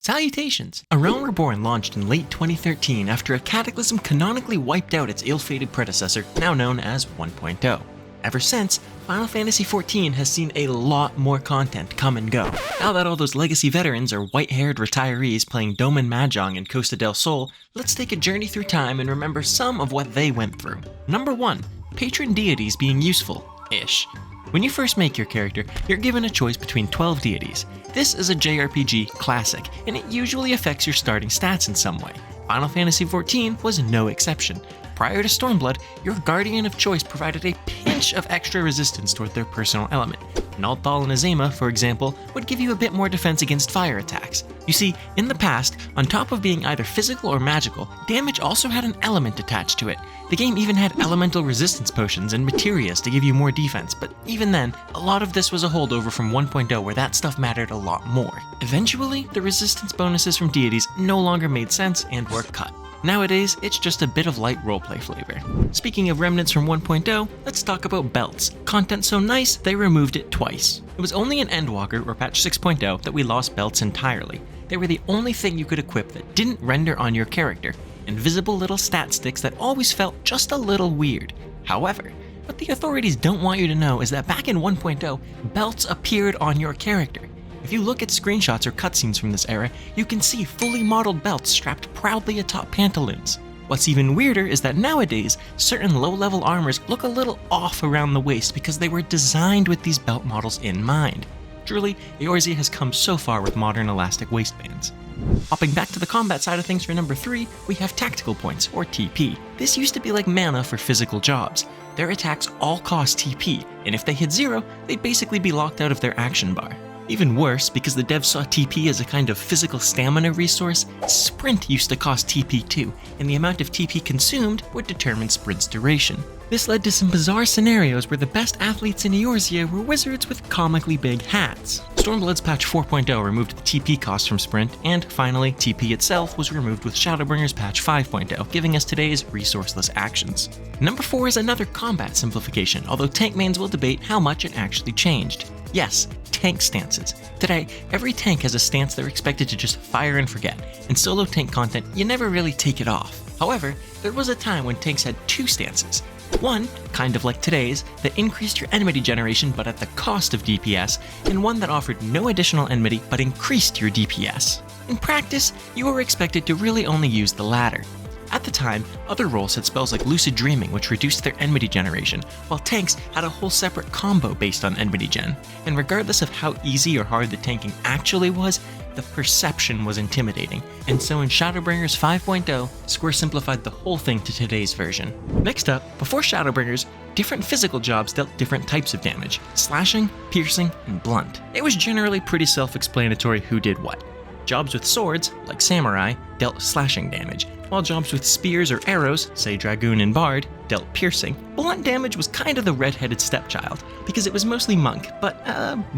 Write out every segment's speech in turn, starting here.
Salutations! A Realm Reborn launched in late 2013 after a cataclysm canonically wiped out its ill-fated predecessor, now known as 1.0. Ever since, Final Fantasy XIV has seen a lot more content come and go. Now that all those legacy veterans are white-haired retirees playing Doman Mahjong in Costa del Sol, let's take a journey through time and remember some of what they went through. Number 1. Patron deities being useful-ish. When you first make your character, you're given a choice between 12 deities. This is a JRPG classic, and it usually affects your starting stats in some way. Final Fantasy XIV was no exception. Prior to Stormblood, your Guardian of Choice provided a pinch of extra resistance toward their personal element. Nalthal and Azema, for example, would give you a bit more defense against fire attacks. You see, in the past, on top of being either physical or magical, damage also had an element attached to it. The game even had elemental resistance potions and materias to give you more defense, but even then, a lot of this was a holdover from 1.0 where that stuff mattered a lot more. Eventually, the resistance bonuses from deities no longer made sense and were cut. Nowadays, it's just a bit of light roleplay flavor. Speaking of remnants from 1.0, let's talk about belts. Content so nice, they removed it twice. It was only in Endwalker or patch 6.0 that we lost belts entirely. They were the only thing you could equip that didn't render on your character, invisible little stat sticks that always felt just a little weird. However, what the authorities don't want you to know is that back in 1.0, belts appeared on your character. If you look at screenshots or cutscenes from this era, you can see fully modeled belts strapped proudly atop pantaloons. What's even weirder is that nowadays, certain low-level armors look a little off around the waist because they were designed with these belt models in mind. Truly, Eorzea has come so far with modern elastic waistbands. Hopping back to the combat side of things for number 3, we have tactical points, or TP. This used to be like mana for physical jobs. Their attacks all cost TP, and if they hit 0, they'd basically be locked out of their action bar. Even worse, because the devs saw TP as a kind of physical stamina resource, Sprint used to cost TP too, and the amount of TP consumed would determine Sprint's duration. This led to some bizarre scenarios where the best athletes in Eorzea were wizards with comically big hats. Stormblood's patch 4.0 removed the TP cost from Sprint, and finally, TP itself was removed with Shadowbringers patch 5.0, giving us today's resourceless actions. Number 4 is another combat simplification, although tank mains will debate how much it actually changed. Yes, tank stances. Today, every tank has a stance they're expected to just fire and forget. In solo tank content, you never really take it off. However, there was a time when tanks had 2 stances. One, kind of like today's, that increased your enmity generation but at the cost of DPS, and one that offered no additional enmity but increased your DPS. In practice, you were expected to really only use the latter. At the time, other roles had spells like Lucid Dreaming, which reduced their enmity generation, while tanks had a whole separate combo based on enmity gen. And regardless of how easy or hard the tanking actually was, the perception was intimidating. And so in Shadowbringers 5.0, Square simplified the whole thing to today's version. Next up, before Shadowbringers, different physical jobs dealt different types of damage: slashing, piercing, and blunt. It was generally pretty self-explanatory who did what. Jobs with swords, like Samurai, dealt slashing damage, while jobs with spears or arrows, say Dragoon and Bard, dealt piercing. Blunt damage was kind of the red-headed stepchild, because it was mostly monk, but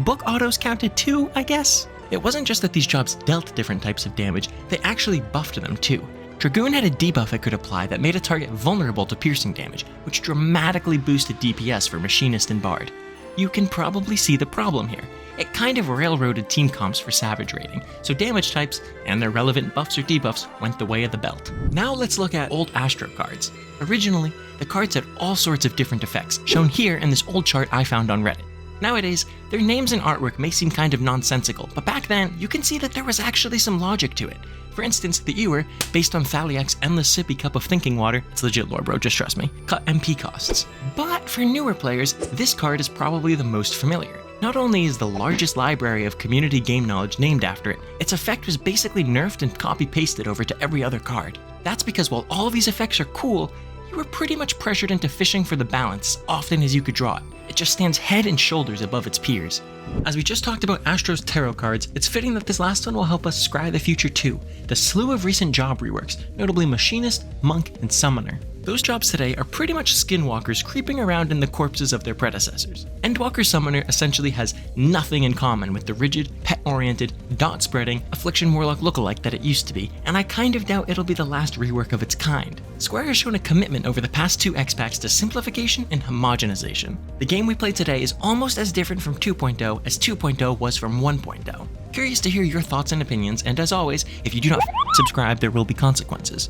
book autos counted too, I guess? It wasn't just that these jobs dealt different types of damage, they actually buffed them too. Dragoon had a debuff it could apply that made a target vulnerable to piercing damage, which dramatically boosted DPS for Machinist and Bard. You can probably see the problem here. It kind of railroaded team comps for Savage rating, so damage types and their relevant buffs or debuffs went the way of the belt. Now let's look at old Astro cards. Originally, the cards had all sorts of different effects, shown here in this old chart I found on Reddit. Nowadays, their names and artwork may seem kind of nonsensical, but back then, you can see that there was actually some logic to it. For instance, the Ewer, based on Thaliak's endless sippy cup of thinking water, it's legit lore bro, just trust me, cut MP costs. But for newer players, this card is probably the most familiar. Not only is the largest library of community game knowledge named after it, its effect was basically nerfed and copy-pasted over to every other card. That's because while all of these effects are cool, you were pretty much pressured into fishing for the balance as often as you could draw it. It just stands head and shoulders above its peers. As we just talked about Astro's tarot cards, it's fitting that this last one will help us scry the future too, the slew of recent job reworks, notably Machinist, Monk, and Summoner. Those jobs today are pretty much skinwalkers creeping around in the corpses of their predecessors. Endwalker Summoner essentially has nothing in common with the rigid, pet-oriented, dot-spreading, Affliction Warlock lookalike that it used to be, and I kind of doubt it'll be the last rework of its kind. Square has shown a commitment over the past 2 X-Packs to simplification and homogenization. The game we play today is almost as different from 2.0 as 2.0 was from 1.0. Curious to hear your thoughts and opinions, and as always, if you do not subscribe, there will be consequences.